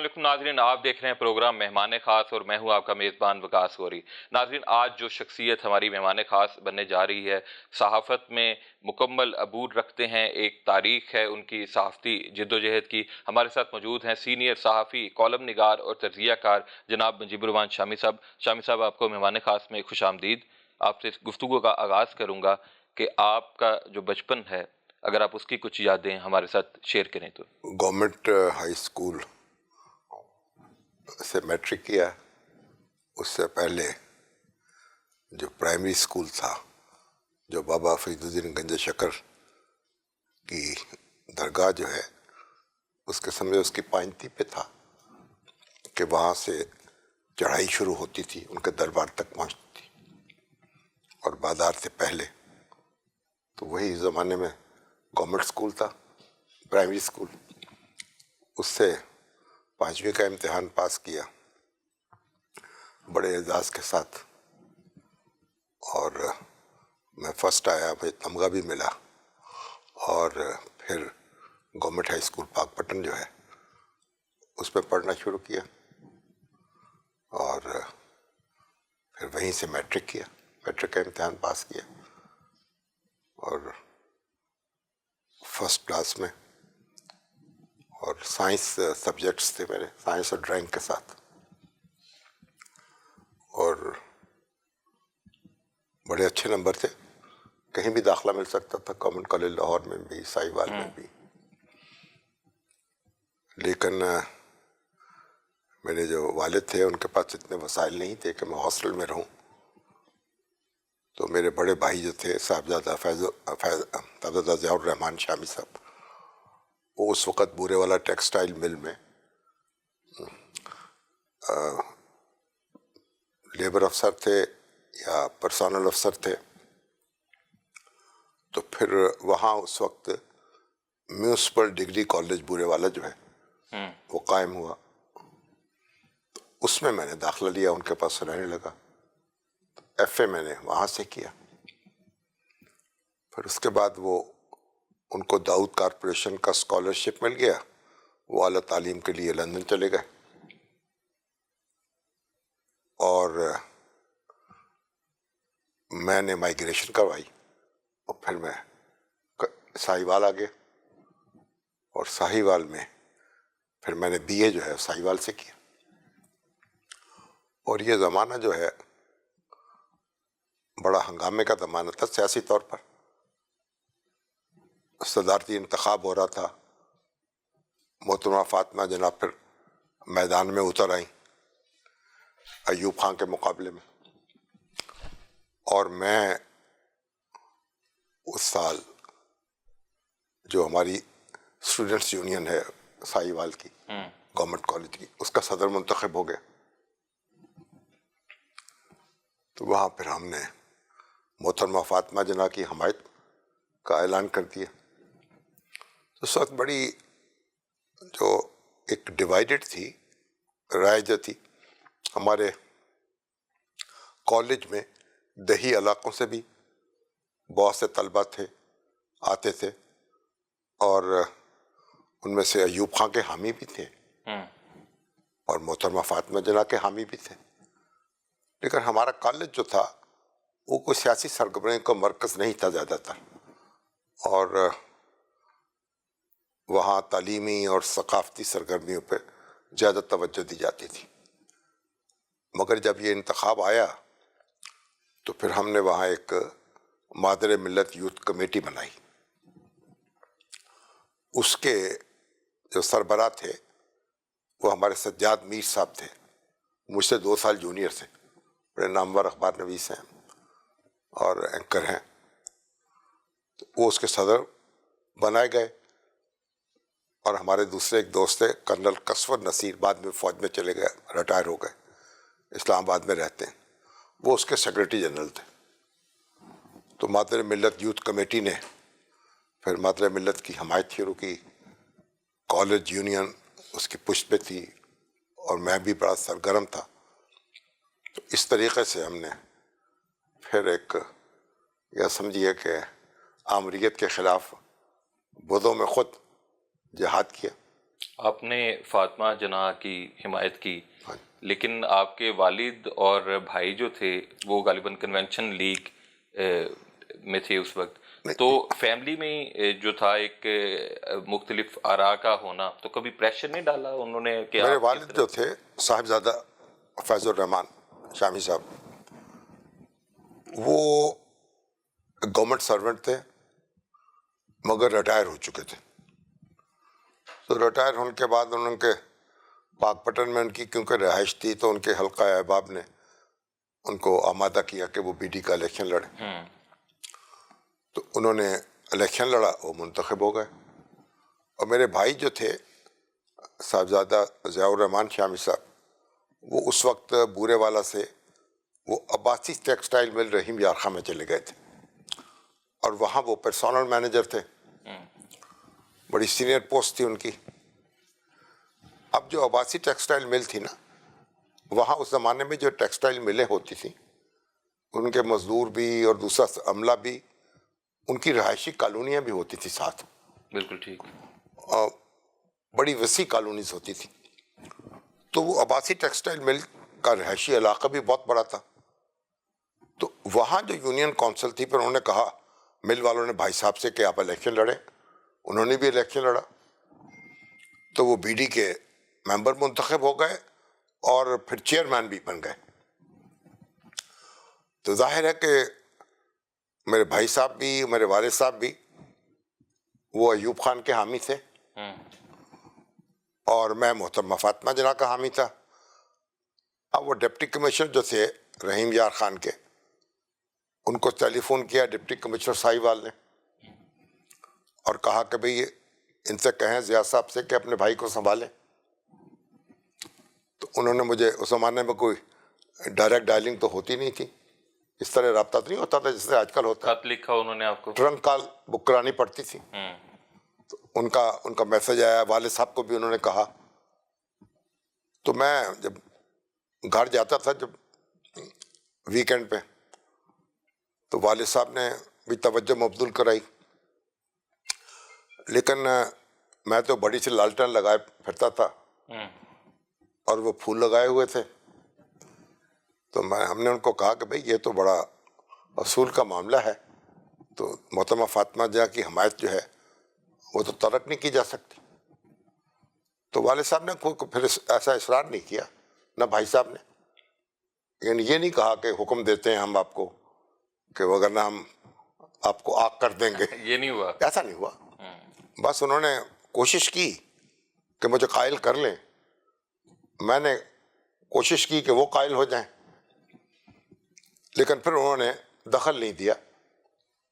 علیکم ناظرین، آپ دیکھ رہے ہیں پروگرام مہمان خاص اور میں ہوں آپ کا میزبان وکاس غوری۔ ناظرین، آج جو شخصیت ہماری مہمان خاص بننے جا رہی ہے، صحافت میں مکمل عبور رکھتے ہیں، ایک تاریخ ہے ان کی صحافتی جدوجہد کی۔ ہمارے ساتھ موجود ہیں سینئر صحافی، کالم نگار اور تجزیہ کار جناب مجیب الرحمان شامی صاحب۔ شامی صاحب، آپ کو مہمان خاص میں خوش آمدید۔ آپ سے گفتگو کا آغاز کروں گا کہ آپ کا جو بچپن ہے، اگر آپ اس کی کچھ یادیں ہمارے ساتھ شیئر کریں تو۔ گورنمنٹ ہائی اسکول سے میٹرک کیا، اس سے پہلے جو پرائمری اسکول تھا، جو بابا فرید الدین گنج شکر کی درگاہ جو ہے، اس کے سمجھے اس کی پائنتی پہ تھا کہ وہاں سے چڑھائی شروع ہوتی تھی، ان کے دربار تک پہنچتی تھی، اور بازار سے پہلے تو وہی زمانے میں گورنمنٹ اسکول تھا، پرائمری اسکول۔ اس سے 5ویں کا امتحان پاس کیا بڑے اعزاز کے ساتھ، اور میں فرسٹ آیا، مجھے تمغہ بھی ملا، اور پھر گورنمنٹ ہائی اسکول پاک پٹن جو ہے اس میں پڑھنا شروع کیا، اور پھر وہیں سے میٹرک کیا، میٹرک کا امتحان پاس کیا، اور فرسٹ کلاس میں، اور سائنس سبجیکٹس تھے میرے، سائنس اور ڈرائنگ کے ساتھ، اور بڑے اچھے نمبر تھے، کہیں بھی داخلہ مل سکتا تھا، گورنمنٹ کالج لاہور میں بھی، ساہیوال میں بھی۔ لیکن میرے جو والد تھے ان کے پاس اتنے وسائل نہیں تھے کہ میں ہاسٹل میں رہوں، تو میرے بڑے بھائی جو تھے صاحبزادہ صاحبزادہ ضیاء الرحمان شامی صاحب، وہ اس وقت بورے والا ٹیکسٹائل مل میں لیبر افسر تھے یا پرسونل افسر تھے۔ تو پھر وہاں اس وقت میونسپل ڈگری کالج بورے والا جو ہے وہ قائم ہوا، تو اس میں میں نے داخلہ لیا، ان کے پاس رہنے لگا، ایف اے میں نے وہاں سے کیا۔ پھر اس کے بعد وہ ان کو داؤد کارپوریشن کا اسکالرشپ مل گیا، وہ اعلیٰ تعلیم کے لیے لندن چلے گئے، اور میں نے مائیگریشن کروائی، اور پھر میں ساہیوال آ گیا، اور ساہیوال میں پھر میں نے بی اے جو ہے ساہیوال سے کیا۔ اور یہ زمانہ جو ہے بڑا ہنگامے کا زمانہ تھا سیاسی طور پر، صدارتی انتخاب ہو رہا تھا، محترمہ فاطمہ جناب پھر میدان میں اتر آئیں ایوب خان کے مقابلے میں، اور میں اس سال جو ہماری اسٹوڈنٹس یونین ہے ساہیوال کی، گورنمنٹ کالج کی، اس کا صدر منتخب ہو گیا۔ تو وہاں پھر ہم نے محترمہ فاطمہ جناب کی حمایت کا اعلان کر دیا۔ اس وقت بڑی جو ایک ڈیوائیڈڈ تھی رائے جو تھی، ہمارے کالج میں دیہی علاقوں سے بھی بہت سے طلبہ تھے، آتے تھے، اور ان میں سے ایوب خان کے حامی بھی تھے اور محترمہ فاطمہ جناب کے حامی بھی تھے، لیکن ہمارا کالج جو تھا وہ کوئی سیاسی سرگرمی کا مرکز نہیں تھا زیادہ تر، اور وہاں تعلیمی اور ثقافتی سرگرمیوں پہ زیادہ توجہ دی جاتی تھی۔ مگر جب یہ انتخاب آیا تو پھر ہم نے وہاں ایک مادر ملت یوتھ کمیٹی بنائی، اس کے جو سربراہ تھے وہ ہمارے سجاد میر صاحب تھے، مجھ سے 2 سال جونیئر تھے، بڑے نامور اخبار نویس ہیں اور اینکر ہیں۔ تو وہ اس کے صدر بنائے گئے، اور ہمارے دوسرے ایک دوست تھے کرنل کسور نصیر، بعد میں فوج میں چلے گئے، ریٹائر ہو گئے، اسلام آباد میں رہتے ہیں، وہ اس کے سیکرٹری جنرل تھے۔ تو مادر ملت یوتھ کمیٹی نے پھر مادر ملت کی حمایت شروع کی، کالج یونین اس کی پشت پہ تھی، اور میں بھی بڑا سرگرم تھا۔ تو اس طریقے سے ہم نے پھر ایک، یا سمجھیے کہ آمریت کے خلاف بدھوں میں خود جہاد کیا، آپ نے فاطمہ جناح کی حمایت کی، ہاں لیکن آپ کے والد اور بھائی جو تھے وہ غالباً کنونشن لیگ میں تھے اس وقت، تو فیملی میں جو تھا ایک مختلف آراء کا ہونا، تو کبھی پریشر نہیں ڈالا انہوں نے کہ میرے آپ کس والد طرح؟ جو تھے صاحبزادہ فیض الرحمان شامی صاحب، وہ گورنمنٹ سرونٹ تھے مگر ریٹائر ہو چکے تھے. تو ریٹائر ہونے کے بعد ان کے پاک پٹن میں ان کی کیونکہ رہائش تھی تو ان کے حلقہ احباب نے ان کو آمادہ کیا کہ وہ بی ڈی کا الیکشن لڑیں. تو انہوں نے الیکشن لڑا، وہ منتخب ہو گئے. اور میرے بھائی جو تھے صاحبزادہ ضیاء الرحمان شامی صاحب، وہ اس وقت بورے والا سے وہ عباسی ٹیکسٹائل مل رحیم یار خاں میں چلے گئے تھے، اور وہاں وہ پرسونل مینیجر تھے، بڑی سینئر پوسٹ تھی ان کی. اب جو عباسی ٹیکسٹائل مل تھی نا، وہاں اس زمانے میں جو ٹیکسٹائل ملیں ہوتی تھیں ان کے مزدور بھی اور دوسرا عملہ بھی، ان کی رہائشی کالونیاں بھی ہوتی تھی ساتھ، بالکل ٹھیک. اور بڑی وسیع کالونیز ہوتی تھی. تو وہ عباسی ٹیکسٹائل مل کا رہائشی علاقہ بھی بہت بڑا تھا. تو وہاں جو یونین کونسل تھی، پھر انہوں نے کہا مل والوں نے بھائی صاحب سے کہ آپ الیکشن لڑیں. انہوں نے بھی الیکشن لڑا تو وہ بی ڈی کے ممبر منتخب ہو گئے اور پھر چیئرمین بھی بن گئے. تو ظاہر ہے کہ میرے بھائی صاحب بھی، میرے والد صاحب بھی، وہ ایوب خان کے حامی تھے اور میں محترمہ فاطمہ جناح کا حامی تھا. اب وہ ڈپٹی کمشنر جو تھے رحیم یار خان کے، ان کو ٹیلی فون کیا ڈپٹی کمشنر ساہیوال نے اور کہا کہ بھئی ان سے کہیں ضیاء صاحب سے کہ اپنے بھائی کو سنبھالیں. تو انہوں نے مجھے، اس زمانے میں کوئی ڈائریکٹ ڈائلنگ تو ہوتی نہیں تھی، اس طرح رابطہ تو نہیں ہوتا تھا جس سے آج کل ہوتا ہے، خط لکھا انہوں نے آپ کو؟ ٹرنک کال بک کرانی پڑتی تھی. تو ان کا میسج آیا، والد صاحب کو بھی انہوں نے کہا. تو میں جب گھر جاتا تھا جب ویکینڈ پہ، تو والد صاحب نے بھی توجہ مبذول کرائی، لیکن میں تو بڑی سی لالٹن لگائے پھرتا تھا اور وہ پھول لگائے ہوئے تھے. تو ہم نے ان کو کہا کہ بھئی یہ تو بڑا اصول کا معاملہ ہے، تو محترمہ فاطمہ جناح کی حمایت جو ہے وہ تو ترک نہیں کی جا سکتی. تو والد صاحب نے کوئی پھر ایسا اصرار نہیں کیا، نہ بھائی صاحب نے، یعنی یہ نہیں کہا کہ حکم دیتے ہیں ہم آپ کو کہ وگرنہ ہم آپ کو آگ کر دیں گے. یہ نہیں ہوا؟ ایسا نہیں ہوا. بس انہوں نے کوشش کی کہ مجھے قائل کر لیں، میں نے کوشش کی کہ وہ قائل ہو جائیں، لیکن پھر انہوں نے دخل نہیں دیا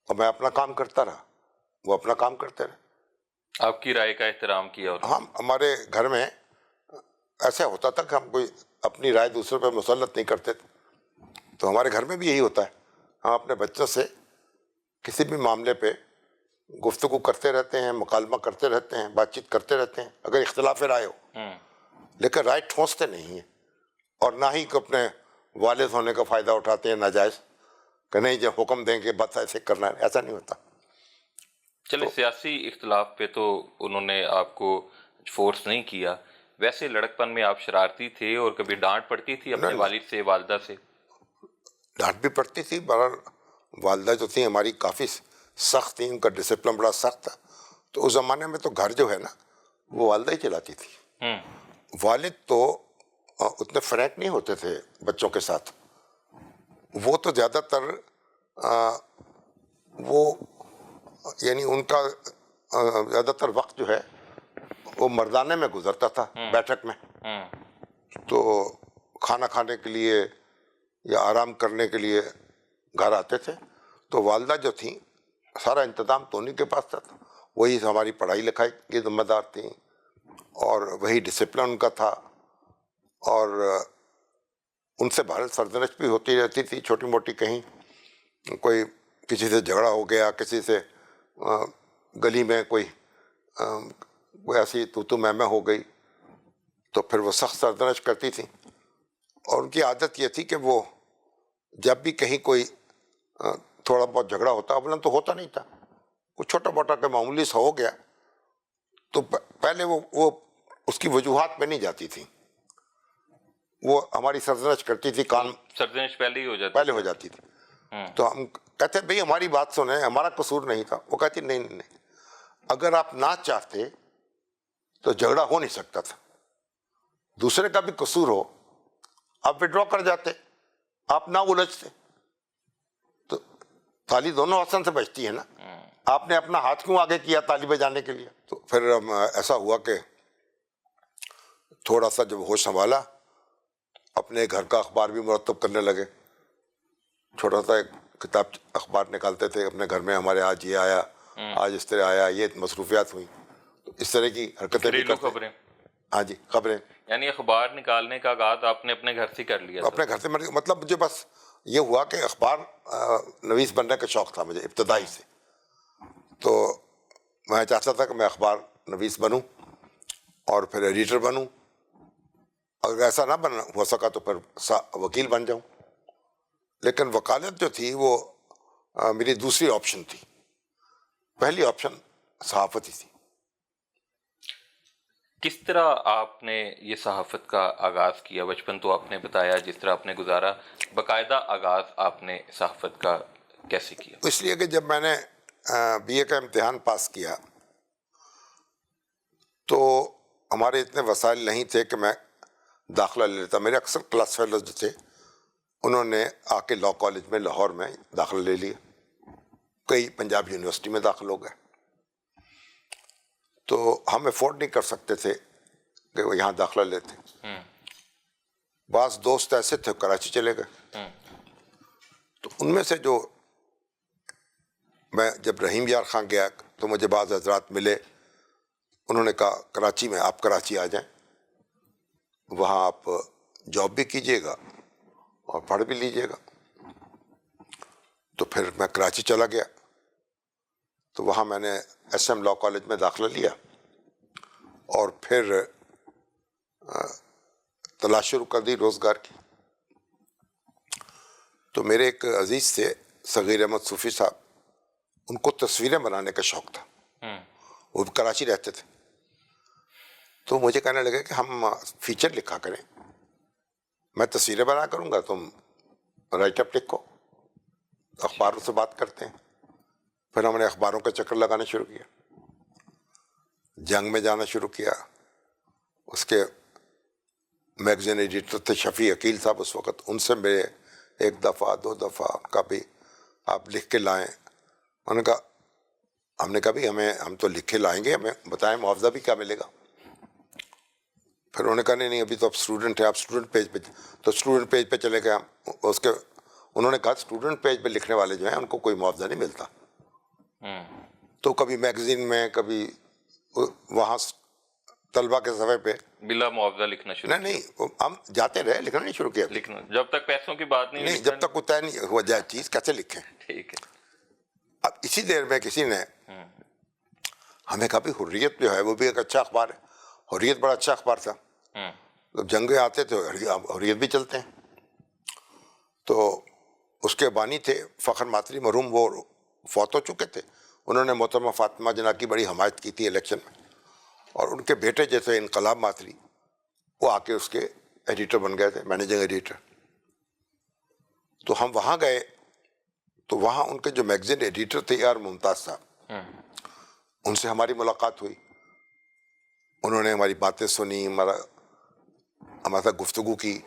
اور میں اپنا کام کرتا رہا، وہ اپنا کام کرتے رہے. آپ کی رائے کا احترام کیا؟ اور ہم، ہمارے گھر میں ایسا ہوتا تھا کہ ہم کوئی اپنی رائے دوسروں پہ مسلط نہیں کرتے تھے. تو ہمارے گھر میں بھی یہی ہوتا ہے، ہم اپنے بچوں سے کسی بھی معاملے پہ گفتگو کرتے رہتے ہیں، مکالمہ کرتے رہتے ہیں، بات چیت کرتے رہتے ہیں اگر اختلاف رائے ہو، لیکن رائے ٹھونستے نہیں ہیں اور نہ ہی کہ اپنے والد ہونے کا فائدہ اٹھاتے ہیں ناجائز کہ نہیں جب حکم دیں گے بس ایسے کرنا ہے، ایسا نہیں ہوتا. چلے سیاسی اختلاف پہ تو انہوں نے آپ کو فورس نہیں کیا، ویسے لڑکپن میں آپ شرارتی تھے اور کبھی ڈانٹ پڑتی تھی اپنے والد سے، والدہ سے؟ ڈانٹ بھی پڑتی تھی، بہرحال والدہ جو تھیں ہماری کافی سخت تھیں، ان کا ڈسپلن بڑا سخت تھا. تو اس زمانے میں تو گھر جو ہے نا وہ والدہ ہی چلاتی تھی. والد تو اتنے فرینک نہیں ہوتے تھے بچوں کے ساتھ، وہ تو زیادہ تر وہ یعنی ان کا زیادہ تر وقت جو ہے وہ مردانے میں گزرتا تھا، بیٹھک میں. تو کھانا کھانے کے لیے یا آرام کرنے کے لیے گھر آتے تھے تو والدہ جو تھیں سارا انتظام تو انہیں کے پاس تھا، وہی ہماری پڑھائی لکھائی کی ذمہ دار تھیں اور وہی ڈسپلن ان کا تھا. اور ان سے بھارت سرزنش بھی ہوتی رہتی تھی چھوٹی موٹی، کہیں کوئی کسی سے جھگڑا ہو گیا، کسی سے گلی میں کوئی ایسی تو میں ہو گئی تو پھر وہ سخت سرزنش کرتی تھیں. اور ان کی عادت یہ تھی کہ وہ جب بھی کہیں کوئی تھوڑا بہت جھگڑا ہوتا، اولاً تو ہوتا نہیں تھا، کچھ چھوٹا موٹا کہ معمولی سا ہو گیا تو پہلے وہ اس کی وجوہات پہ نہیں جاتی تھی. وہ ہماری سرزنش کرتی تھی, کام سرزنش پہلے ہی ہو جاتی تھی. تو ہم کہتے بھئی ہماری بات سنیں, ہمارا قصور نہیں تھا. وہ کہتی نہیں, اگر آپ نہ چاہتے تو جھگڑا ہو نہیں سکتا تھا. دوسرے کا بھی قصور ہو, آپ وڈرا کر جاتے, آپ نہ الجھتے. تو تالی دونوں حسن سے بجتی ہے نا. آپ نے اپنا ہاتھ کیوں آگے کیا تالی بجانے کے لیے؟ تو پھر ایسا ہوا کہ تھوڑا سا جب ہوش سنبھالا, اپنے گھر کا اخبار بھی مرتب کرنے لگے. چھوٹا سا ایک کتاب اخبار نکالتے تھے اپنے گھر میں, ہمارے آج یہ آیا, آج اس طرح آیا, یہ مصروفیات ہوئی. تو اس طرح کی حرکتیں بھی کرتے. خبریں. ہاں جی, خبریں. یعنی اخبار نکالنے کا آغاز آپ نے اپنے گھر سے کر لیا؟ اپنے گھر سے, مطلب مجھے بس یہ ہوا کہ اخبار نویس بننے کا شوق تھا مجھے ابتدائی سے. تو میں چاہتا تھا کہ میں اخبار نویس بنوں اور پھر ایڈیٹر بنوں. اگر ایسا نہ بن ہو سکا تو پھر وکیل بن جاؤں. لیکن وکالت جو تھی وہ میری دوسری آپشن تھی. پہلی آپشن صحافت ہی تھی. کس طرح آپ نے یہ صحافت کا آغاز کیا؟ بچپن تو آپ نے بتایا جس طرح آپ نے گزارا, باقاعدہ آغاز آپ نے صحافت کا کیسے کیا؟ اس لیے کہ جب میں نے بی اے کا امتحان پاس کیا تو ہمارے اتنے وسائل نہیں تھے کہ میں داخلہ لے لیتا. میرے اکثر کلاس فیلوز جو تھے انہوں نے آ کے لاء کالج میں لاہور میں داخلہ لے لیا. کئی پنجاب یونیورسٹی میں داخل ہو گئے. تو ہم افورڈ نہیں کر سکتے تھے کہ وہ یہاں داخلہ لیتے. بعض دوست ایسے تھے کراچی چلے گئے. تو ان میں سے جو میں جب رحیم یار خان گیا تو مجھے بعض حضرات ملے, انہوں نے کہا کراچی میں آپ کراچی آ جائیں, وہاں آپ جاب بھی کیجیے گا اور پڑھ بھی لیجیے گا. تو پھر میں کراچی چلا گیا. تو وہاں میں نے ایس ایم لاء کالج میں داخلہ لیا اور پھر تلاش شروع کر دی روزگار کی. تو میرے ایک عزیز تھے صغیر احمد صوفی صاحب, ان کو تصویریں بنانے کا شوق تھا, وہ بھی کراچی رہتے تھے. تو مجھے کہنے لگے کہ ہم فیچر لکھا کریں, میں تصویریں بنا کروں گا, تم رائٹ اپ لکھو, اخباروں سے بات کرتے ہیں. پھر ہم نے اخباروں کا چکر لگانا شروع کیا, جنگ میں جانا شروع کیا. اس کے میگزین ایڈیٹر تھے شفیع عقیل صاحب اس وقت, ان سے میرے ایک دفعہ دو دفعہ کا بھی آپ لکھ کے لائیں. انہوں نے کہا, ہم نے کہا بھی ہم تو لکھ کے لائیں گے, ہمیں بتائیں معاوضہ بھی کیا ملے گا. پھر انہوں نے کہا نہیں ابھی تو آپ اسٹوڈنٹ ہیں, آپ اسٹوڈنٹ پیج پہ. تو اسٹوڈنٹ پیج پہ چلے گئے ہم. اس کے انہوں نے کہا اسٹوڈنٹ پیج پہ لکھنے والے جو ہیں ان کو کوئی معاوضہ نہیں ملتا. تو کبھی میگزین میں, کبھی وہاں طلبہ کے صفحے پہ بلا معاوضہ لکھنا شروع. نہیں ہم جاتے رہے, لکھنا نہیں شروع کیا. لکھنا جب تک پیسوں کی بات نہیں, جب تک کوئی طے نہیں ہو جائے چیز کیسے لکھیں. ٹھیک ہے. اب اسی دیر میں کسی نے ہمیں کہا بھی حریت جو ہے وہ بھی ایک اچھا اخبار ہے. حریت بڑا اچھا اخبار تھا. جب جنگیں آتے تھے حریت بھی چلتے ہیں. تو اس کے بانی تھے فخر ماتری مرحوم, وہ فوت ہو چکے تھے. انہوں نے محترمہ فاطمہ جناح کی بڑی حمایت کی تھی الیکشن میں, اور ان کے بیٹے جیسے انقلاب ماتری وہ آ کے اس کے ایڈیٹر بن گئے تھے, مینیجنگ ایڈیٹر. تو ہم وہاں گئے تو وہاں ان کے جو میگزین ایڈیٹر تھے یار ممتاز صاحب, ان سے ہماری ملاقات ہوئی. انہوں نے ہماری باتیں سنی, ہمارے ساتھ گفتگو کی,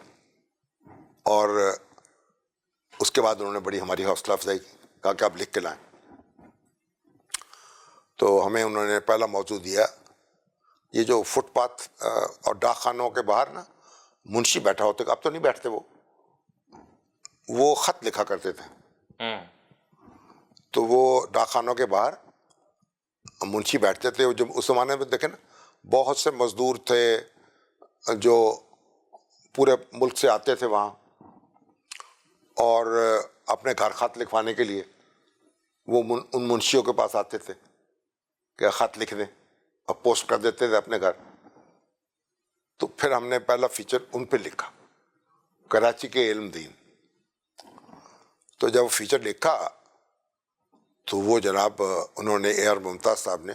اور اس کے بعد انہوں نے بڑی ہماری حوصلہ افزائی کی, کہا کہ آپ لکھ کے لائیں. تو ہمیں انہوں نے پہلا موضوع دیا, یہ جو فٹ پاتھ اور ڈاک خانوں کے باہر نا منشی بیٹھا ہوتے, اب تو نہیں بیٹھتے, وہ خط لکھا کرتے تھے. تو وہ ڈاک خانوں کے باہر منشی بیٹھتے تھے. جب اس زمانے میں دیکھیں نا بہت سے مزدور تھے جو پورے ملک سے آتے تھے وہاں, اور اپنے گھر خط لکھوانے کے لیے وہ ان منشیوں کے پاس آتے تھے کہ خط لکھ دیں, اور پوسٹ کر دیتے تھے اپنے گھر. تو پھر ہم نے پہلا فیچر ان پہ لکھا, کراچی کے علم دین. تو جب وہ فیچر لکھا تو وہ جناب انہوں نے اے آر ممتاز صاحب نے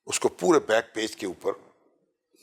اس کو پورے بیک پیج کے اوپر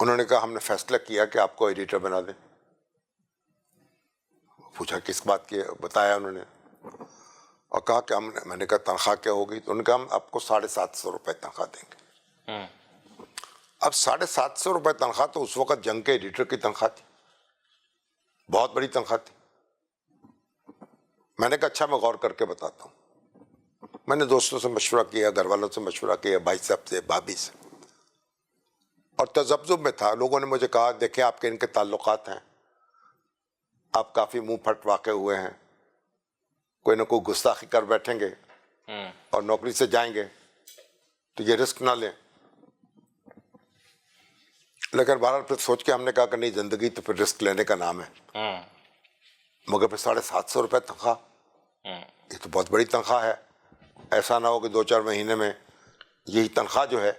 انہوں نے کہا ہم نے فیصلہ کیا کہ آپ کو ایڈیٹر بنا دیں. پوچھا کس بات کی, بتایا انہوں نے, اور کہا کہ میں نے کہا تنخواہ کیا ہوگی, تو انہوں نے کہا ہم آپ کو 750 روپے تنخواہ دیں گے. اب 750 روپے تنخواہ تو اس وقت جنگ کے ایڈیٹر کی تنخواہ تھی, بہت بڑی تنخواہ تھی. میں نے کہا اچھا میں غور کر کے بتاتا ہوں. میں نے دوستوں سے مشورہ کیا, گھر والوں سے مشورہ کیا, بھائی صاحب سے, بھابھی سے, اور تذبذب میں تھا. لوگوں نے مجھے کہا دیکھیں آپ کے ان کے تعلقات ہیں, آپ کافی منہ پھٹ واقع ہوئے ہیں, کوئی نہ کوئی گستاخی کر بیٹھیں گے اور نوکری سے جائیں گے, تو یہ رسک نہ لیں. لیکن بہرحال پھر سوچ کے ہم نے کہا کہ نہیں, زندگی تو پھر رسک لینے کا نام ہے. مگر پھر 750 روپے تنخواہ, یہ تو بہت بڑی تنخواہ ہے. ایسا نہ ہو کہ 2-4 مہینے میں یہی تنخواہ جو ہے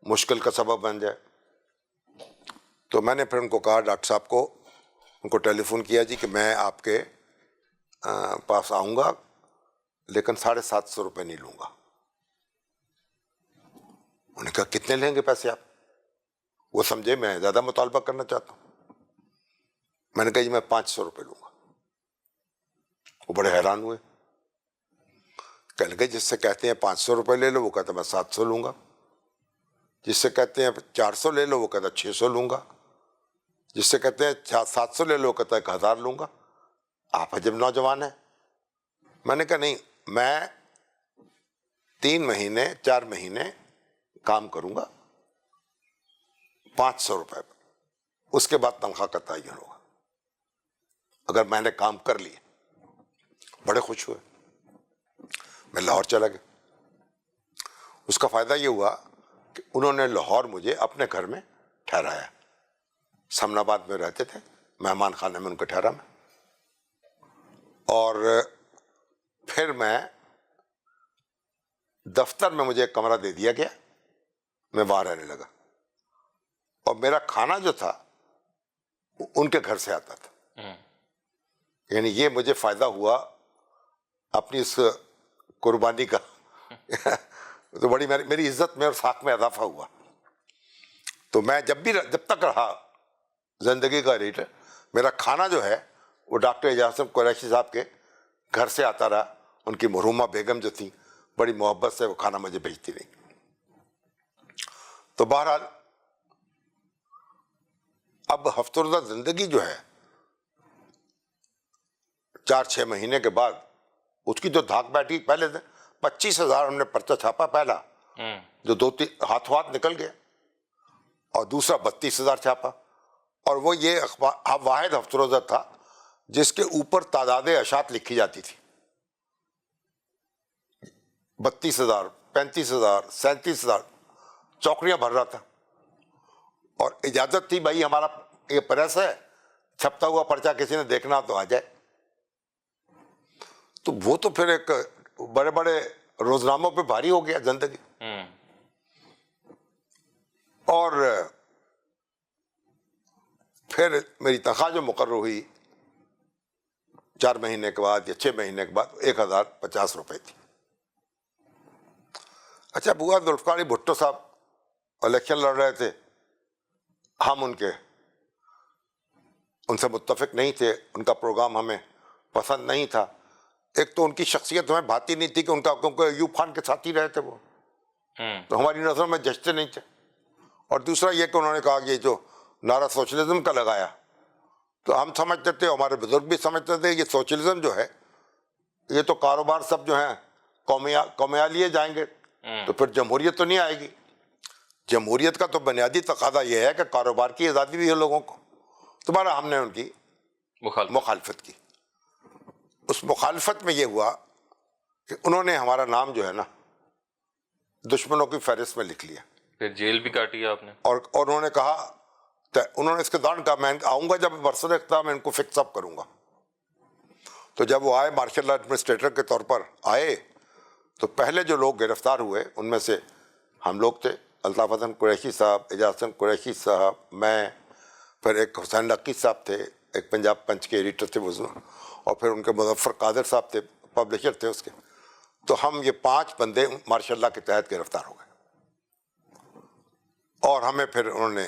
مشکل کا سبب بن جائے. تو میں نے پھر ان کو کہا, ڈاکٹر صاحب کو, ان کو ٹیلی فون کیا جی کہ میں آپ کے پاس آؤں گا لیکن 750 روپے نہیں لوں گا. انہوں نے کہا کتنے لیں گے پیسے آپ؟ وہ سمجھے میں زیادہ مطالبہ کرنا چاہتا ہوں. میں نے کہا جی میں 500 روپے لوں گا. وہ بڑے حیران ہوئے, کہنے لگے جس سے کہتے ہیں 500 روپے لے لو, وہ کہتا میں 700 لوں گا. جس سے کہتے ہیں 400 لے لو, وہ کہتا 600 لوں گا. جس سے کہتے ہیں 700 لے لو, کہتا ہے 1000 لوں گا. آپ عجب نوجوان ہیں. میں نے کہا نہیں, میں 3 مہینے 4 مہینے کام کروں گا 500 روپے پر, اس کے بعد تنخواہ کا تعین ہوگا اگر میں نے کام کر لیے. بڑے خوش ہوئے. میں لاہور چلا گیا. اس کا فائدہ یہ ہوا کہ انہوں نے لاہور مجھے اپنے گھر میں ٹھہرایا. سمن آباد میں رہتے تھے, مہمان خانے میں ان کو ٹھہرا میں. اور پھر میں دفتر میں مجھے ایک کمرہ دے دیا گیا, میں وہاں رہنے لگا. اور میرا کھانا جو تھا ان کے گھر سے آتا تھا. یعنی یہ مجھے فائدہ ہوا اپنی اس قربانی کا. تو بڑی میری عزت میں اور ساکھ میں اضافہ ہوا. تو میں جب تک رہا زندگی کا ایڈیٹر, میرا کھانا جو ہے وہ ڈاکٹر اعجاز احمد قریشی صاحب کے گھر سے آتا رہا. ان کی مرحومہ بیگم جو تھیں بڑی محبت سے وہ کھانا مجھے بھیجتی رہی. تو بہرحال اب ہفتہ روزہ زندگی جو ہے 4-6 مہینے کے بعد اس کی جو دھاک بیٹھی, پہلے 25,000 ہم نے پرچہ چھاپا پہلا, جو 2-3 ہاتھوں ہاتھ نکل گیا, اور دوسرا 32,000 چھاپا. اور وہ یہ اخبار واحد ہفتہ روزہ تھا جس کے اوپر تعداد اشاعت لکھی جاتی تھی. 32,000 35,000 37,000 چوکریاں بھر رہا تھا. اور اجازت تھی بھائی ہمارا یہ پریس ہے, چھپتا ہوا پرچہ کسی نے دیکھنا تو آ جائے. تو وہ تو پھر ایک بڑے بڑے روزناموں پہ بھاری ہو گیا زندگی. اور پھر میری تنخواہ جو مقرر ہوئی 4 مہینے کے بعد یا 6 مہینے کے بعد 1,050 روپے تھی. اچھا بوا ذوالفقار علی بھٹو صاحب الیکشن لڑ رہے تھے, ہم ان سے متفق نہیں تھے, ان کا پروگرام ہمیں پسند نہیں تھا. ایک تو ان کی شخصیت ہمیں بھاتی نہیں تھی کہ کیونکہ ایوب خان کے ساتھ ہی رہے تھے وہ, تو ہماری نظروں میں جچتے نہیں تھے. اور دوسرا یہ کہ انہوں نے کہا کہ یہ جو نعرہ سوشلزم کا لگایا, تو ہم سمجھتے تھے, ہمارے بزرگ بھی سمجھتے تھے, یہ سوشلزم جو ہے یہ تو کاروبار سب جو ہیں قومیہ لیے جائیں گے, تو پھر جمہوریت تو نہیں آئے گی. جمہوریت کا تو بنیادی تقاضا یہ ہے کہ کاروبار کی آزادی بھی ہے لوگوں کو. تمہارا ہم نے ان کی مخالفت کی. اس مخالفت میں یہ ہوا کہ انہوں نے ہمارا نام جو ہے نا دشمنوں کی فہرست میں لکھ لیا. پھر جیل بھی کاٹی آپ نے. اور انہوں نے کہا, انہوں نے اس کے دوران کہا میں آؤں گا جب برسر اختتام میں ان کو فکس اپ کروں گا. تو جب وہ آئے مارشل لا ایڈمنسٹریٹر کے طور پر آئے, تو پہلے جو لوگ گرفتار ہوئے ان میں سے ہم لوگ تھے, الطاف حسن قریشی صاحب, اعجاز حسن قریشی صاحب, میں, پھر ایک حسین نقی صاحب تھے, ایک پنجاب پنچ کے ایڈیٹر تھے وہ, اور پھر ان کے مظفر قادر صاحب تھے, پبلشر تھے اس کے. تو ہم یہ 5 بندے مارشل لا کے تحت گرفتار ہو گئے. اور ہمیں پھر انہوں نے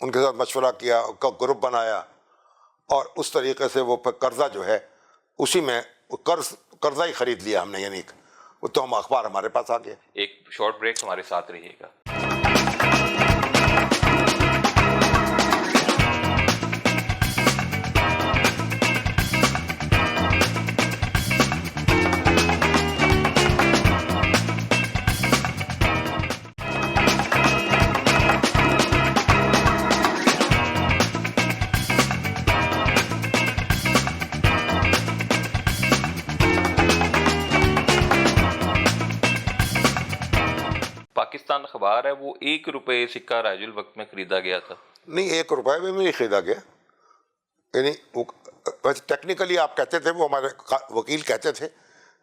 ان کے ساتھ مشورہ کیا، ان کا گروپ بنایا، اور اس طریقے سے وہ قرضہ جو ہے اسی میں قرضہ ہی خرید لیا ہم نے، یعنی وہ تو ہم اخبار ہمارے پاس آ گیا۔ ایک شارٹ بریک، ہمارے ساتھ رہیے گا۔ پاکستان اخبار ہے وہ 1 روپے سکہ رائج الوقت میں خریدا گیا تھا۔ نہیں، 1 روپے میں نہیں خریدا گیا، یعنی ٹیکنیکلی آپ کہتے تھے، وہ ہمارے وکیل کہتے تھے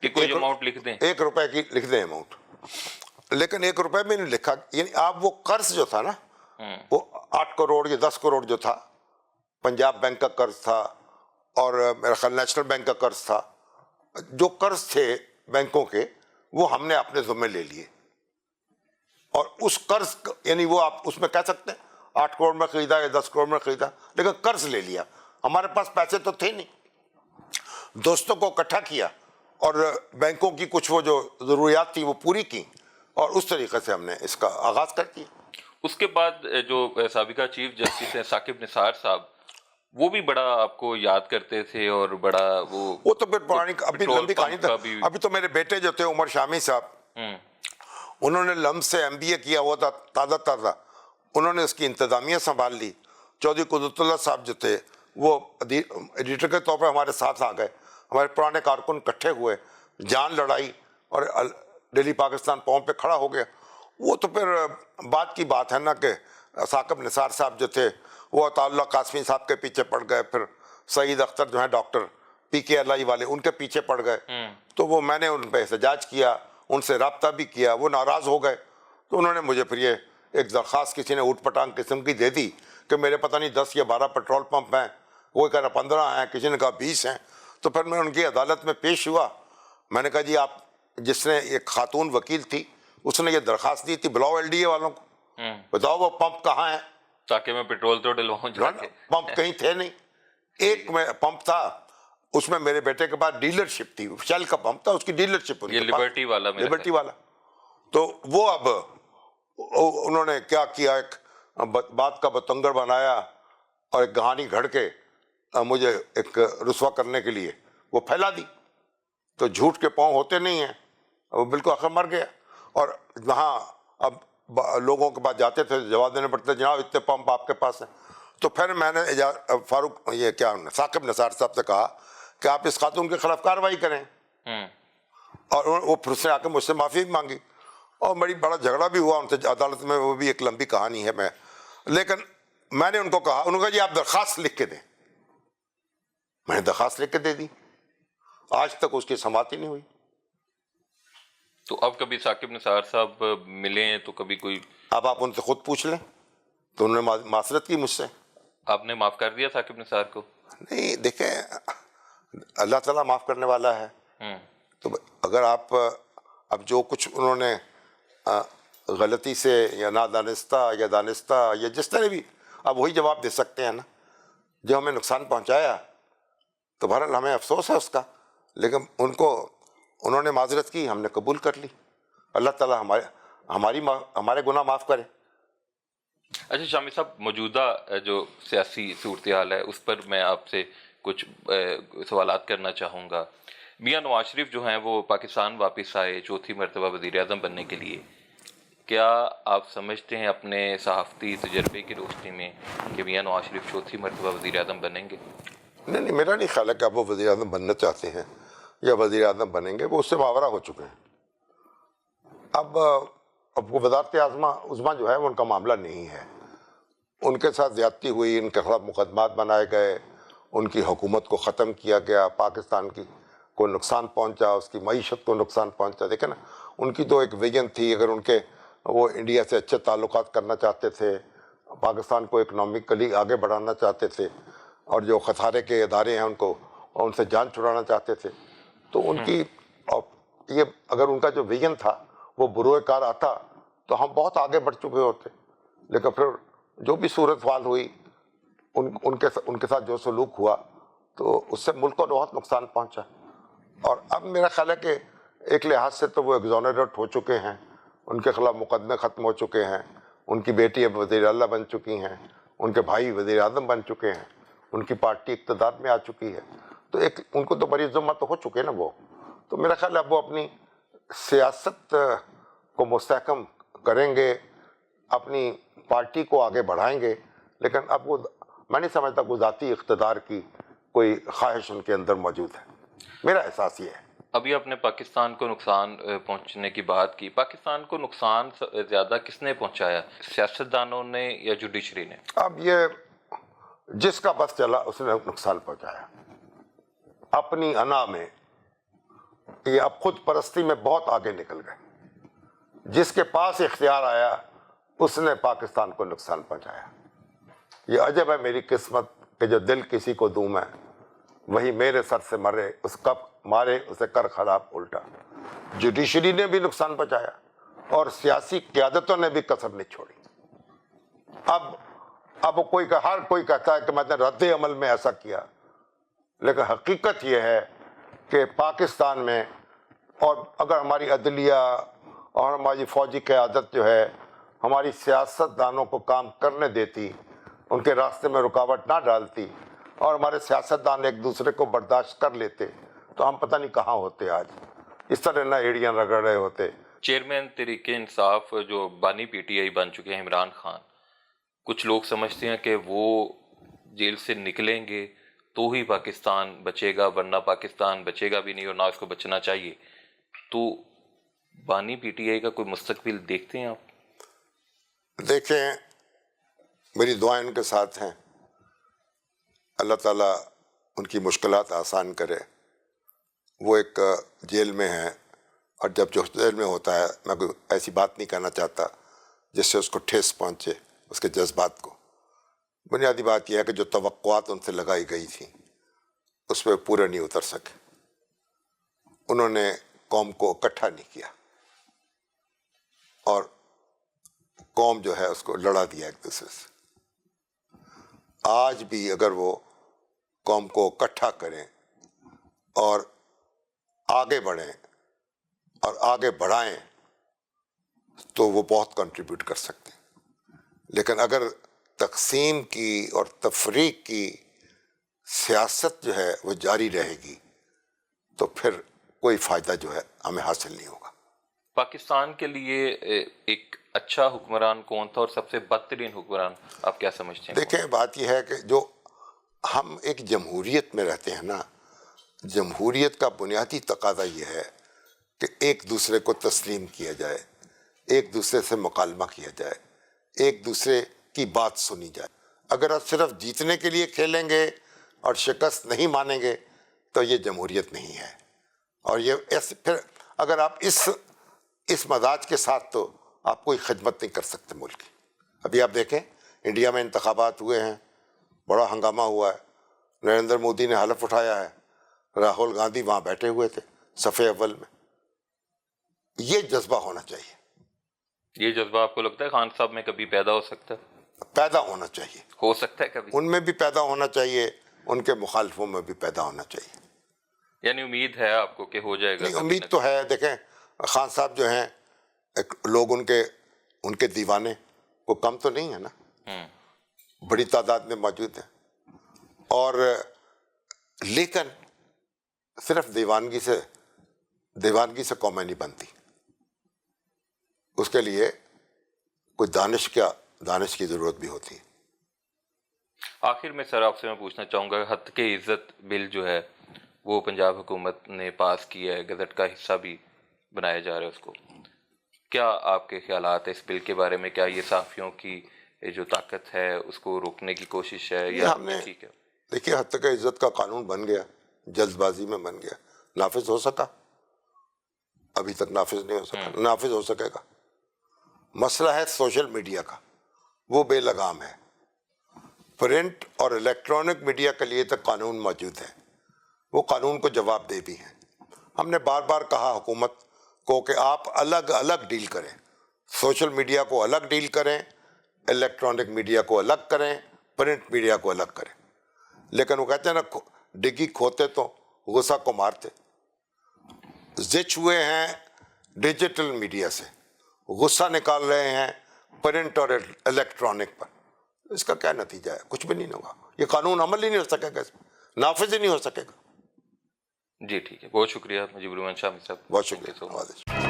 کہ کوئی اماؤنٹ لکھ دیں، 1 روپے کی لکھ دیں اماؤنٹ، لیکن 1 روپے میں نہیں لکھا، یعنی آپ وہ قرض جو تھا نا، وہ 8 کروڑ یا 10 کروڑ جو تھا، پنجاب بینک کا قرض تھا اور میرا خیال نیشنل بینک کا قرض تھا، جو قرض تھے بینکوں کے وہ ہم نے اپنے ذمے لے لیے، اور اس قرض یعنی وہ آپ اس میں کہہ سکتے ہیں 8 کروڑ میں خریدا یا 10 کروڑ میں خریدا، لیکن قرض لے لیا۔ ہمارے پاس پیسے تو تھے نہیں، دوستوں کو اکٹھا کیا اور بینکوں کی کچھ وہ جو ضروریات تھی وہ پوری کی، اور اس طریقے سے ہم نے اس کا آغاز کر دیا۔ اس کے بعد جو سابقہ چیف جسٹس ہیں ثاقب نثار صاحب، وہ بھی بڑا آپ کو یاد کرتے تھے اور بڑا وہ تو پھر پرانی ابھی لمبی کہانی تھا۔ ابھی تو میرے بیٹے جو تھے عمر شامی صاحب، انہوں نے لمب سے MBA کیا ہوا تھا، تازہ انہوں نے اس کی انتظامیہ سنبھال لی۔ چودھری قدرت اللہ صاحب جو تھے وہ ایڈیٹر کے طور پر ہمارے ساتھ آ گئے، ہمارے پرانے کارکن اکٹھے ہوئے، جان لڑائی اور ڈیلی پاکستان پاؤں پہ کھڑا ہو گیا۔ وہ تو پھر بعد کی بات ہے نا کہ ثاقب نثار صاحب جو تھے وہ عطا اللہ قاسمی صاحب کے پیچھے پڑ گئے، پھر سعید اختر جو ہیں ڈاکٹر PKLI والے، ان کے پیچھے پڑ گئے، تو وہ میں نے ان پہ احتجاج کیا، ان سے رابطہ بھی کیا، وہ ناراض ہو گئے، تو انہوں نے مجھے پھر یہ ایک درخواست کسی نے اوٹ پٹانگ قسم کی دے دی کہ میرے پتہ نہیں 10 یا 12 پیٹرول پمپ ہیں، کوئی کہہ رہا 15 ہیں، کسی نے کہا 20 ہیں۔ تو پھر میں ان کی عدالت میں پیش ہوا، میں نے کہا جی آپ، جس نے ایک خاتون وکیل تھی اس نے یہ درخواست دی تھی، بلاؤ LDA والوں کو، بتاؤ وہ پمپ کہاں ہیں، تاکہ میں پیٹرول تو ڈلواؤں جا کے۔ پمپ کہیں تھے نہیں، ایک میں پمپ تھا، اس میں میرے بیٹے کے پاس ڈیلرشپ تھی، شیل کا پمپ تھا، اس کی ڈیلرشپ، یہ لبرٹی والا، تو وہ اب انہوں نے کیا کیا، ایک بات کا بتنگڑ بنایا اور ایک کہانی گھڑ کے مجھے ایک رسوا کرنے کے لیے وہ پھیلا دی۔ تو جھوٹ کے پاؤں ہوتے نہیں ہیں، وہ بالکل آخر مر گیا، اور وہاں اب لوگوں کے پاس جاتے تھے جواب دینے پڑتے، جناب اتنے پمپ آپ کے پاس ہیں۔ تو پھر میں نے ثاقب نثار صاحب سے کہا کہ آپ اس خاتون کے خلاف کارروائی کریں، اور وہ پھر سے آ کے مجھ سے معافی بھی مانگی، اور بڑا جھگڑا بھی ہوا ان سے عدالت میں، وہ بھی ایک لمبی کہانی ہے۔ لیکن میں نے ان کو کہا، انہوں نے کہا جی آپ درخواست لکھ کے دیں، میں نے درخواست لکھ کے دے دی، آج تک اس کی سماعت ہی نہیں ہوئی۔ تو اب کبھی ثاقب نثار صاحب ملیں تو کبھی کوئی، اب آپ ان سے خود پوچھ لیں، تو انہوں نے معذرت کی مجھ سے۔ آپ نے معاف کر دیا ثاقب نثار کو؟ نہیں، دیکھیں اللہ تعالیٰ معاف کرنے والا ہے، تو اگر آپ اب جو کچھ انہوں نے غلطی سے یا نادانستہ یا دانستہ یا جس طرح بھی، اب وہی جواب دے سکتے ہیں نا، جو ہمیں نقصان پہنچایا تو بہرحال ہمیں افسوس ہے اس کا، لیکن انہوں نے معذرت کی، ہم نے قبول کر لی، اللہ تعالیٰ ہمارے گناہ معاف کرے۔ اچھا شامی صاحب، موجودہ جو سیاسی صورتحال ہے اس پر میں آپ سے کچھ سوالات کرنا چاہوں گا۔ میاں نواز شریف جو ہیں وہ پاکستان واپس آئے 4تھی مرتبہ وزیر اعظم بننے کے لیے، کیا آپ سمجھتے ہیں اپنے صحافتی تجربے کی روشنی میں کہ میاں نواز شریف 4تھی مرتبہ وزیر اعظم بنیں گے؟ نہیں، میرا نہیں خیال ہے کہ اب وہ وزیر اعظم بننا چاہتے ہیں یا وزیر اعظم بنیں گے، وہ اس سے ماورا ہو چکے ہیں۔ اب وہ وزارت عظمیٰ جو ہے وہ ان کا معاملہ نہیں ہے، ان کے ساتھ زیادتی ہوئی، ان کے خلاف مقدمات بنائے گئے، ان کی حکومت کو ختم کیا گیا، پاکستان کو نقصان پہنچا، اس کی معیشت کو نقصان پہنچا۔ دیکھیں نا، ان کی تو ایک ویژن تھی، اگر ان کے وہ انڈیا سے اچھے تعلقات کرنا چاہتے تھے، پاکستان کو اکنامکلی آگے بڑھانا چاہتے تھے، اور جو خسارے کے ادارے ہیں ان سے جان چھڑانا چاہتے تھے، تو ان کی یہ اگر ان کا جو ویژن تھا وہ بروئے کار آتا تو ہم بہت آگے بڑھ چکے ہوتے، لیکن پھر جو بھی صورت حال ہوئی ان کے ساتھ جو سلوک ہوا تو اس سے ملک کو بہت نقصان پہنچا. اور اب میرا خیال ہے کہ ایک لحاظ سے تو وہ ایگزونریٹ ہو چکے ہیں, ان کے خلاف مقدمے ختم ہو چکے ہیں, ان کی بیٹی اب وزیر اعلیٰ بن چکی ہیں, ان کے بھائی وزیر اعظم بن چکے ہیں, ان کی پارٹی اقتدار میں آ چکی ہے, تو ایک ان کو تو بڑی ذمہ تو ہو چکے نا وہ. تو میرا خیال ہے اب وہ اپنی سیاست کو مستحکم کریں گے, اپنی پارٹی کو آگے بڑھائیں گے, لیکن اب وہ میں نہیں سمجھتا کہ ذاتی اقتدار کی کوئی خواہش ان کے اندر موجود ہے. میرا احساس یہ ہے. ابھی آپ نے پاکستان کو نقصان پہنچنے کی بات کی. پاکستان کو نقصان زیادہ کس نے پہنچایا, سیاستدانوں نے یا جوڈیشری نے؟ اب یہ جس کا بس چلا اس نے نقصان پہنچایا. اپنی انا میں یہ اب خود پرستی میں بہت آگے نکل گئے. جس کے پاس اختیار آیا اس نے پاکستان کو نقصان پہنچایا. یہ عجب ہے میری قسمت کہ جو دل کسی کو دوں میں, وہی میرے سر سے مرے, اس کب مارے اسے کر خراب الٹا. جوڈیشری نے بھی نقصان پہنچایا اور سیاسی قیادتوں نے بھی کسر نہیں چھوڑی. اب ہر کوئی کہتا ہے کہ میں نے رد عمل میں ایسا کیا, لیکن حقیقت یہ ہے کہ پاکستان میں, اور اگر ہماری عدلیہ اور ہماری فوجی قیادت جو ہے ہماری سیاست دانوں کو کام کرنے دیتی, ان کے راستے میں رکاوٹ نہ ڈالتی, اور ہمارے سیاستدان ایک دوسرے کو برداشت کر لیتے, تو ہم پتہ نہیں کہاں ہوتے آج. اس طرح نہ ایڑیاں رگڑ رہے ہوتے. چیئرمین تحریک انصاف جو بانی پی ٹی آئی بن چکے ہیں عمران خان, کچھ لوگ سمجھتے ہیں کہ وہ جیل سے نکلیں گے تو ہی پاکستان بچے گا, ورنہ پاکستان بچے گا بھی نہیں اور نہ اس کو بچنا چاہیے. تو بانی پی ٹی آئی کا کوئی مستقبل دیکھتے ہیں آپ؟ دیکھیں, میری دعائیں ان کے ساتھ ہیں. اللہ تعالیٰ ان کی مشکلات آسان کرے. وہ ایک جیل میں ہیں, اور جب جو جیل میں ہوتا ہے, میں کوئی ایسی بات نہیں کہنا چاہتا جس سے اس کو ٹھیس پہنچے اس کے جذبات کو. بنیادی بات یہ ہے کہ جو توقعات ان سے لگائی گئی تھیں اس پہ پورے نہیں اتر سکے. انہوں نے قوم کو اکٹھا نہیں کیا, اور قوم جو ہے اس کو لڑا دیا ایک دوسرے سے. آج بھی اگر وہ قوم کو اکٹھا کریں اور آگے بڑھیں اور آگے بڑھائیں تو وہ بہت کنٹریبیوٹ کر سکتے ہیں. لیکن اگر تقسیم کی اور تفریق کی سیاست جو ہے وہ جاری رہے گی تو پھر کوئی فائدہ جو ہے ہمیں حاصل نہیں ہوگا. پاکستان کے لیے ایک اچھا حکمران کون تھا اور سب سے بدترین حکمران آپ کیا سمجھتے ہیں؟ دیکھیں, بات یہ ہے کہ جو ہم ایک جمہوریت میں رہتے ہیں نا, جمہوریت کا بنیادی تقاضا یہ ہے کہ ایک دوسرے کو تسلیم کیا جائے, ایک دوسرے سے مکالمہ کیا جائے, ایک دوسرے کی بات سنی جائے. اگر آپ صرف جیتنے کے لیے کھیلیں گے اور شکست نہیں مانیں گے تو یہ جمہوریت نہیں ہے. اور یہ پھر اگر آپ اس مزاج کے ساتھ تو آپ کوئی خدمت نہیں کر سکتے ملک کی. ابھی آپ دیکھیں انڈیا میں انتخابات ہوئے ہیں, بڑا ہنگامہ ہوا ہے, نریندر مودی نے حلف اٹھایا ہے, راہل گاندھی وہاں بیٹھے ہوئے تھے صفحے اول میں. یہ جذبہ ہونا چاہیے. یہ جذبہ آپ کو لگتا ہے خان صاحب میں کبھی پیدا ہو سکتا ہے؟ پیدا ہونا چاہیے, ہو سکتا ہے کبھی. ان میں بھی پیدا ہونا چاہیے, ان کے مخالفوں میں بھی پیدا ہونا چاہیے. یعنی امید ہے آپ کو کہ ہو جائے گا؟ نہیں, امید تو ہے. دیکھیں خان صاحب جو ہیں لوگ ان کے دیوانے وہ کم تو نہیں ہے نا, بڑی تعداد میں موجود ہیں. اور لیکن صرف دیوانگی سے قومیں نہیں بنتی. اس کے لیے کوئی دانش کی ضرورت بھی ہوتی ہے. آخر میں سر آپ سے میں پوچھنا چاہوں گا, حق عزت بل جو ہے وہ پنجاب حکومت نے پاس کیا ہے, گزٹ کا حصہ بھی بنایا جا رہا ہے اس کو, کیا آپ کے خیالات ہیں اس بل کے بارے میں؟ کیا یہ صحافیوں کی جو طاقت ہے اس کو روکنے کی کوشش ہے یا ٹھیک ہے؟ دیکھیے, حق عزت کا قانون بن گیا, جلد بازی میں بن گیا, نافذ ہو سکا؟ ابھی تک نافذ نہیں ہو سکا. نافذ ہو سکے گا. مسئلہ ہے سوشل میڈیا کا, وہ بے لگام ہے. پرنٹ اور الیکٹرانک میڈیا کے لیے تک قانون موجود ہے, وہ قانون کو جواب دہ بھی ہیں. ہم نے بار بار کہا حکومت کو کہ آپ الگ الگ ڈیل کریں, سوشل میڈیا کو الگ ڈیل کریں, الیکٹرانک میڈیا کو الگ کریں، پرنٹ میڈیا کو الگ کریں. لیکن وہ کہتے ہیں نا ڈگی کھوتے تو غصہ کو مارتے. زچ ہوئے ہیں ڈیجیٹل میڈیا سے، غصہ نکال رہے ہیں پرنٹ اور الیکٹرانک پر. اس کا کیا نتیجہ ہے؟ کچھ بھی نہیں ہوگا. یہ قانون عمل ہی نہیں ہو سکے گا، اس میں نافذ ہی نہیں ہو سکے گا. جی ٹھیک ہے، بہت شکریہ مجیب الرحمان شاہ صاحب. بہت شکریہ.